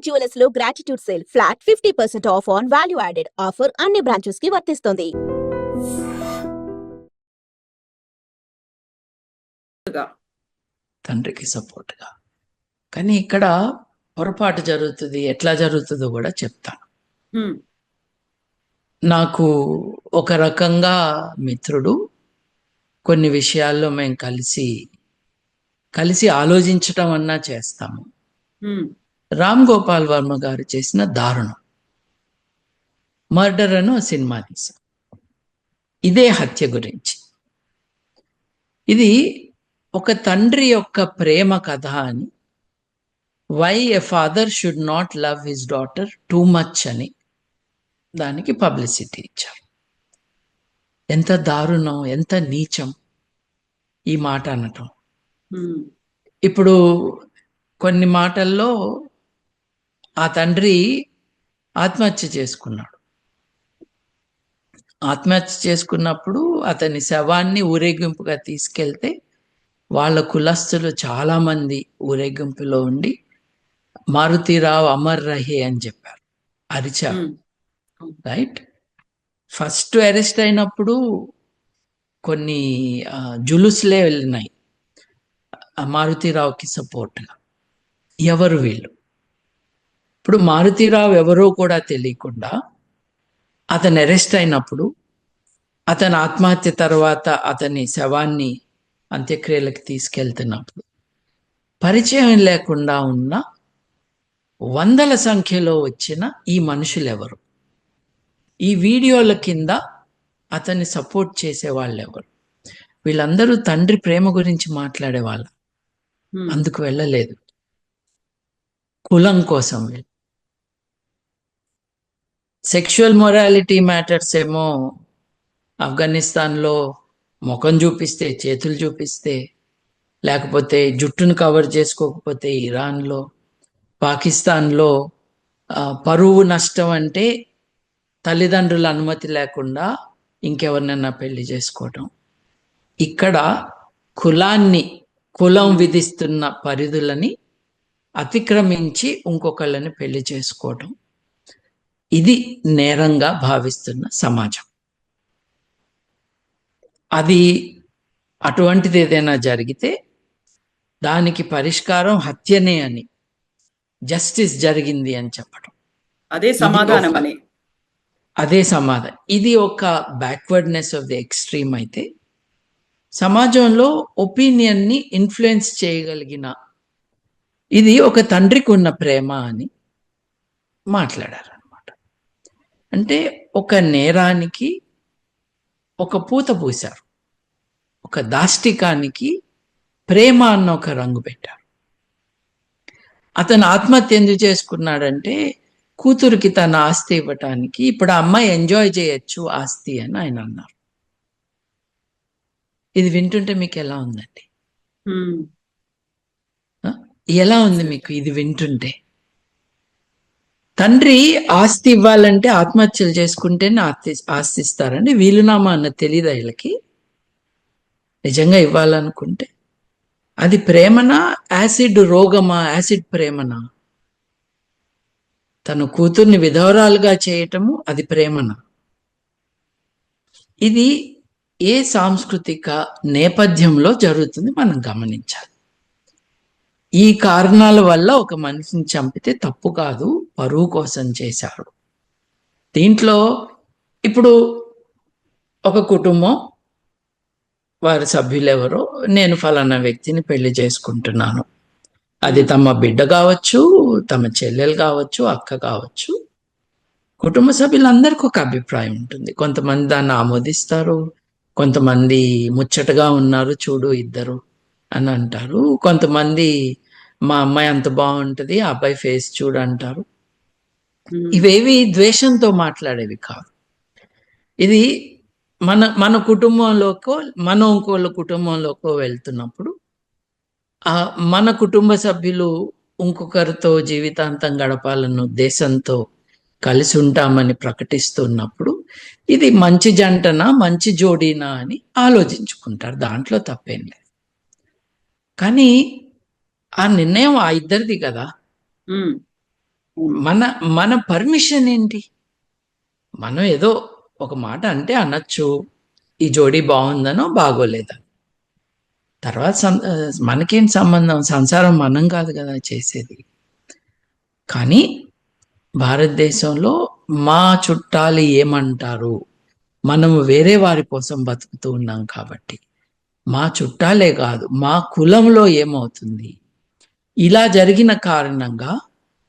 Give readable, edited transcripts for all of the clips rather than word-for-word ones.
Jewellers లో gratitude sale flat 50% of on value added offer అన్ని branches కి వర్తిస్తుంది. తండ్రికి సపోర్ట్గా. కానీ ఇక్కడ పొరపాటు జరుగుతుంది, ఎట్లా జరుగుతుందో కూడా చెప్తాను. నాకు ఒక రకంగా మిత్రుడు, కొన్ని విషయాల్లో మేము కలిసి ఆలోచించటం అన్నా చేస్తాము. రామ్ గోపాల్ వర్మ గారు చేసిన దారుణం మర్డర్ అని సినిమా తీశాం, ఇదే హత్య గురించి. ఇది ఒక తండ్రి యొక్క ప్రేమ కథ అని, why a father should not love his daughter too much అని దానికి పబ్లిసిటీ ఇచ్చారు. ఎంత దారుణం, ఎంత నీచం ఈ మాట అనటం. ఇప్పుడు కొన్ని మాటల్లో ఆ తండ్రి ఆత్మహత్య చేసుకున్నాడు. ఆత్మహత్య చేసుకున్నప్పుడు అతని శవాన్ని ఊరేగింపుగా తీసుకెళ్తే వాళ్ళ కులస్తులు చాలా మంది ఊరేగింపులో ఉండి మారుతీరావు అమర్ రహే అని చెప్పారు, అరిచారు. రైట్. ఫస్ట్ అరెస్ట్ అయినప్పుడు కొన్ని జులుస్లే వెళ్ళినాయి మారుతీరావుకి సపోర్ట్గా. ఎవరు వీళ్ళు? ఇప్పుడు మారుతీరావు ఎవరో కూడా తెలియకుండా అతను అరెస్ట్ అయినప్పుడు, అతని ఆత్మహత్య తర్వాత అతని శవాన్ని అంత్యక్రియలకు తీసుకెళ్తున్నప్పుడు పరిచయం లేకుండా ఉన్న వందల సంఖ్యలో వచ్చిన ఈ మనుషులు ఎవరు? ఈ వీడియోల కింద అతన్ని సపోర్ట్ చేసే వాళ్ళు ఎవరు? వీళ్ళందరూ తండ్రి ప్రేమ గురించి మాట్లాడేవాళ్ళు, అందుకు వెళ్ళలేదు. కులం కోసం వెళ్ళి సెక్షువల్ మొరాలిటీ మ్యాటర్స్ ఏమో ఆఫ్ఘనిస్తాన్లో ముఖం చూపిస్తే, చేతులు చూపిస్తే, లేకపోతే జుట్టును కవర్ చేసుకోకపోతే ఇరాన్లో, పాకిస్తాన్లో పరువు నష్టం అంటే తల్లిదండ్రుల అనుమతి లేకుండా ఇంకెవరినైనా పెళ్లి చేసుకోవటం. ఇక్కడ కులం విధిస్తున్న పరిధులని అతిక్రమించి ఇంకొకళ్ళని పెళ్లి చేసుకోవటం, ఇది నేరంగా భావిస్తున్న సమాజం. అది అటువంటిది ఏదైనా జరిగితే దానికి పరిష్కారం హత్యనే అని, జస్టిస్ జరిగింది అని చెప్పడం, అదే సమాధానం. ఇది ఒక బ్యాక్వర్డ్నెస్ ఆఫ్ ది ఎక్స్ట్రీమ్. అయితే సమాజంలో ఒపీనియన్ని ఇన్ఫ్లుయెన్స్ చేయగలిగిన, ఇది ఒక తండ్రికి ఉన్న ప్రేమ అని మాట్లాడారు అన్నమాట. అంటే ఒక నేరానికి ఒక పూత పూశారు, ఒక దాష్టికానికి ప్రేమ అన్న ఒక రంగు పెట్టారు. అతను ఆత్మహత్య ఎందుకు చేసుకున్నాడంటే కూతురికి తన ఆస్తి ఇవ్వటానికి. ఇప్పుడు ఆ అమ్మాయి ఎంజాయ్ చేయొచ్చు ఆస్తి అని ఆయన అన్నారు. ఇది వింటుంటే మీకు ఎలా ఉందండి? ఎలా ఉంది మీకు ఇది వింటుంటే? తండ్రి ఆస్తి ఇవ్వాలంటే ఆత్మహత్యలు చేసుకుంటేనే ఆస్తి ఇస్తారండి. వీలునామా అన్న తెలీదా వీళ్ళకి? నిజంగా ఇవ్వాలనుకుంటే అది ప్రేమనా, యాసిడ్ రోగమా, యాసిడ్ ప్రేమనా? తన కూతుర్ని విధవరాలుగా చేయటము అది ప్రేమనా? ఇది ఏ సాంస్కృతిక నేపథ్యంలో జరుగుతుంది మనం గమనించాలి. ఈ కారణాల వల్ల ఒక మనిషిని చంపితే తప్పు కాదు, పరువు కోసం చేశారు. దీంట్లో ఇప్పుడు ఒక కుటుంబం, వారి సభ్యులెవరో, నేను ఫలానా వ్యక్తిని పెళ్లి చేసుకుంటున్నాను, అది తమ బిడ్డ కావచ్చు, తమ చెల్లెలు కావచ్చు, అక్క కావచ్చు, కుటుంబ సభ్యులందరికీ ఒక అభిప్రాయం ఉంటుంది. కొంతమంది దాన్ని ఆమోదిస్తారు, కొంతమంది ముచ్చటగా ఉన్నారు చూడు ఇద్దరు అని అంటారు, కొంతమంది మా అమ్మాయి అంత బాగుంటుంది, ఆ అబ్బాయి ఫేస్ చూడు అంటారు. ఇవేవి ద్వేషంతో మాట్లాడేవి కాదు. ఇది మన కుటుంబంలోకో మనం ఇంకోళ్ళ కుటుంబంలోకో వెళ్తున్నప్పుడు మన కుటుంబ సభ్యులు ఇంకొకరితో జీవితాంతం గడపాలన్న ఉద్దేశంతో కలిసి ఉంటామని ప్రకటిస్తున్నప్పుడు ఇది మంచి జంటనా, మంచి జోడీనా అని ఆలోచించుకుంటారు. దాంట్లో తప్పేం లేదు. కానీ ఆ నిర్ణయం ఆ ఇద్దరిది కదా. మన మన పర్మిషన్ ఏంటి? మనం ఏదో ఒక మాట అంటే అనొచ్చు, ఈ జోడీ బాగుందనో బాగోలేదా. తర్వాత మనకేం సంబంధం, సంసారం మనం కాదు కదా చేసేది. కానీ భారతదేశంలో మా చుట్టాలు ఏమంటారు, మనము వేరే వారి కోసం బతుకుతూ ఉన్నాం కాబట్టి, మా చుట్టాలే కాదు మా కులంలో ఏమవుతుంది, ఇలా జరిగిన కారణంగా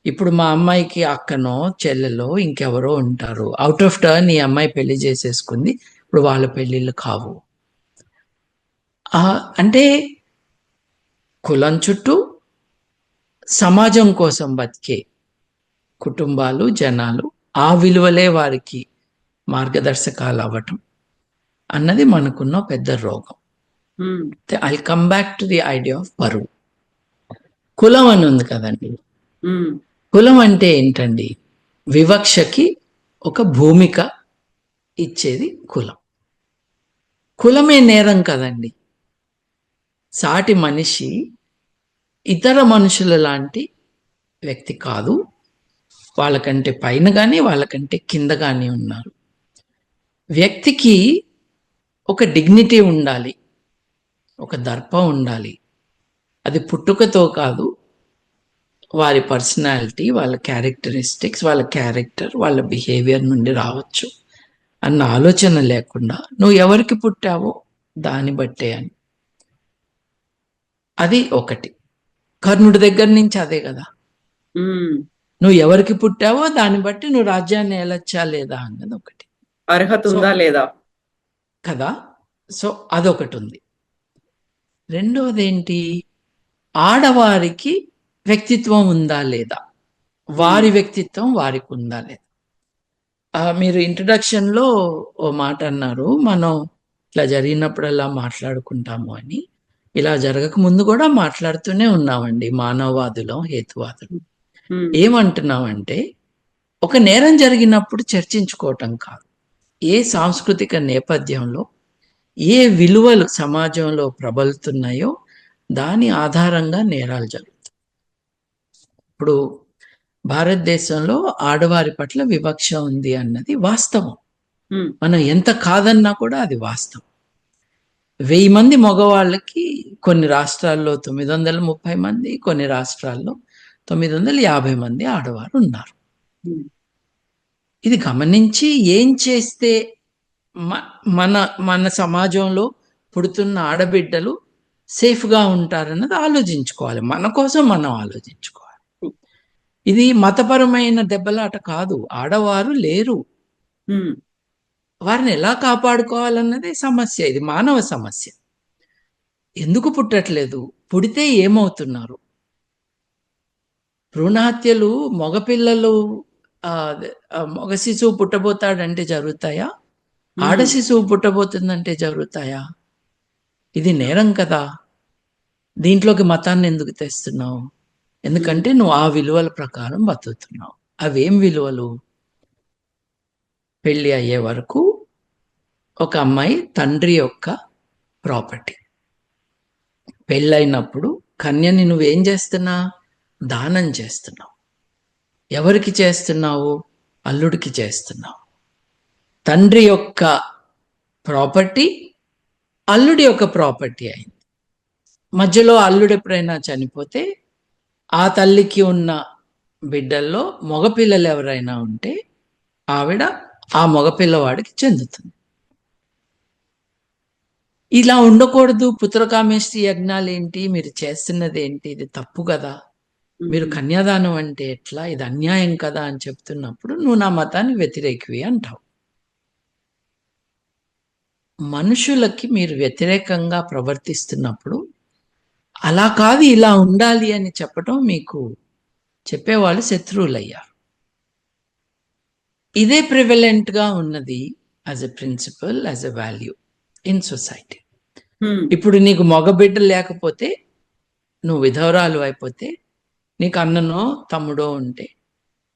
ఇప్పుడు మా అమ్మాయికి అక్కనో చెల్లెలో ఇంకెవరో ఉంటారు, అవుట్ ఆఫ్ టర్న్ ఈ అమ్మాయి పెళ్లి చేసేసుకుంది, ఇప్పుడు వాళ్ళ పెళ్ళిళ్ళు కావు. అంటే కులం చుట్టూ సమాజం కోసం బతికే కుటుంబాలు, జనాలు, ఆ విలువలే వారికి మార్గదర్శకాలు అవ్వటం అన్నది మనకున్న పెద్ద రోగం. I come back to the idea of బరువు. కులం అని ఉంది కదండి. కులం అంటే ఏంటండి? వివక్షకి ఒక భూమిక ఇచ్చేది కులం. కులమే నేరం కదండి. సాటి మనిషి ఇతర మనుషుల లాంటి వ్యక్తి కాదు, వాళ్ళకంటే పైన కానీ వాళ్ళకంటే కింద కానీ ఉన్నారు. వ్యక్తికి ఒక డిగ్నిటీ ఉండాలి, ఒక దర్పం ఉండాలి. అది పుట్టుకతో కాదు, వారి పర్సనాలిటీ, వాళ్ళ క్యారెక్టరిస్టిక్స్, వాళ్ళ క్యారెక్టర్, వాళ్ళ బిహేవియర్ నుండి రావచ్చు అన్న ఆలోచన లేకుండా నువ్వు ఎవరికి పుట్టావో దాన్ని బట్టే అని. అది ఒకటి. కర్ణుడి దగ్గర నుంచి అదే కదా, నువ్వు ఎవరికి పుట్టావో దాన్ని బట్టి నువ్వు రాజ్యాన్ని ఏలొచ్చా లేదా అన్నది ఒకటి, అర్హత ఉందా లేదా కదా. సో అదొకటి ఉంది. రెండవది ఏంటి? ఆడవారికి వ్యక్తిత్వం ఉందా లేదా, వారి వ్యక్తిత్వం వారికి ఉందా లేదా. మీరు ఇంట్రడక్షన్లో ఓ మాట అన్నారు, మనం ఇట్లా జరిగినప్పుడల్లా మాట్లాడుకుంటాము అని. ఇలా జరగక ముందు కూడా మాట్లాడుతూనే ఉన్నామండి, మానవవాదులం, హేతువాదులం. ఏమంటున్నామంటే, ఒక నేరం జరిగినప్పుడు చర్చించుకోవటం కాదు, ఏ సాంస్కృతిక నేపథ్యంలో ఏ విలువలు సమాజంలో ప్రబలుతున్నాయో దాని ఆధారంగా నేరాలు జరుగుతాయి. ఇప్పుడు భారతదేశంలో ఆడవారి పట్ల వివక్ష ఉంది అన్నది వాస్తవం. మనం ఎంత కాదన్నా కూడా అది వాస్తవం. 1000 మంది మగవాళ్ళకి కొన్ని రాష్ట్రాల్లో 930 మంది, కొన్ని రాష్ట్రాల్లో 950 మంది ఆడవారు ఉన్నారు. ఇది గమనించి ఏం చేస్తే మన మన సమాజంలో పుడుతున్న ఆడబిడ్డలు సేఫ్గా ఉంటారన్నది ఆలోచించుకోవాలి. మన కోసం మనం ఆలోచించుకోవాలి. ఇది మతపరమైన దెబ్బలాట కాదు. ఆడవారు లేరు, వారిని ఎలా కాపాడుకోవాలన్నదే సమస్య. ఇది మానవ సమస్య. ఎందుకు పుట్టట్లేదు, పుడితే ఏమవుతున్నారు? భ్రూణహత్యలు మగపిల్లలు, మగ శిశువు పుట్టబోతాడంటే జరుగుతాయా? ఆడ శిశువు పుట్టబోతుందంటే జరుగుతాయా? ఇది నేరం కదా. దీంట్లోకి మతాన్ని ఎందుకు తెస్తున్నావు? ఎందుకంటే నువ్వు ఆ విలువల ప్రకారం బతుకుతున్నావు. అవేం విలువలు? పెళ్ళి అయ్యే వరకు ఒక అమ్మాయి తండ్రి యొక్క ప్రాపర్టీ. పెళ్ళైనప్పుడు కన్యని నువ్వేం చేస్తున్నా? దానం చేస్తున్నావు. ఎవరికి చేస్తున్నావు? అల్లుడికి చేస్తున్నావు. తండ్రి యొక్క ప్రాపర్టీ అల్లుడి యొక్క ప్రాపర్టీ అయింది. మధ్యలో అల్లుడు ఎప్పుడైనా చనిపోతే ఆ తల్లికి ఉన్న బిడ్డల్లో మగపిల్లలు ఎవరైనా ఉంటే ఆవిడ ఆ మగపిల్లవాడికి చెందుతుంది. ఇలా ఉండకూడదు. పుత్రకామేష్టి యజ్ఞాలు ఏంటి, మీరు చేస్తున్నది ఏంటి, ఇది తప్పు కదా, మీరు కన్యాదానం అంటే ఎట్లా, ఇది అన్యాయం కదా అని చెప్తున్నప్పుడు నువ్వు నా మతాన్ని వ్యతిరేకివి అంటావు. మనుషులకి మీరు వ్యతిరేకంగా ప్రవర్తిస్తున్నప్పుడు అలా కాదు ఇలా ఉండాలి అని చెప్పడం, మీకు చెప్పేవాళ్ళు శత్రువులయ్యారు. ఇదే ప్రివలెంట్గా ఉన్నది as a principle, as a value in society. ఇప్పుడు నీకు మగబిడ్డ లేకపోతే, నువ్వు విధవరాలు అయిపోతే, నీకు అన్ననో తమ్ముడో ఉంటే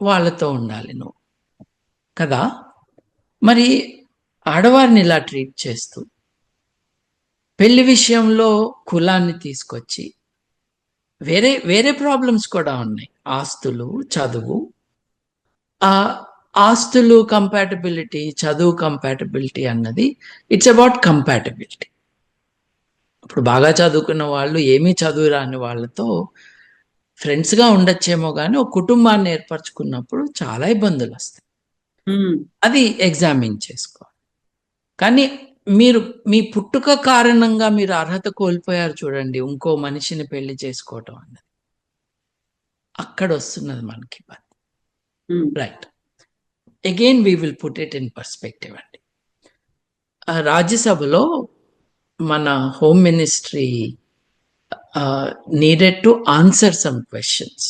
వాళ్ళతో ఉండాలి నువ్వు కదా. మరి ఆడవారిని ఇలా ట్రీట్ చేస్తూ పెళ్లి విషయంలో కులాన్ని తీసుకొచ్చి వేరే వేరే ప్రాబ్లమ్స్ కూడా ఉన్నాయి. ఆస్తులు, చదువు. ఆ ఆస్తులు కంపాటబిలిటీ, చదువు కంపాటబిలిటీ అన్నది ఇట్స్ అబౌట్ కంపాటబిలిటీ. ఇప్పుడు బాగా చదువుకున్న వాళ్ళు ఏమీ చదువు రాని వాళ్ళతో ఫ్రెండ్స్గా ఉండొచ్చేమో కానీ ఒక కుటుంబాన్ని ఏర్పరచుకున్నప్పుడు చాలా ఇబ్బందులు వస్తాయి. అది ఎగ్జామిన్ చేసుకోవాలి. కానీ మీరు మీ పుట్టుక కారణంగా మీరు అర్హత కోల్పోయారు చూడండి, ఇంకో మనిషిని పెళ్లి చేసుకోవటం అన్నది, అక్కడ వస్తున్నది మనకి ఇబ్బంది. Right, again we will put it in perspective అండి. రాజ్యసభలో మన home ministry needed to answer some questions.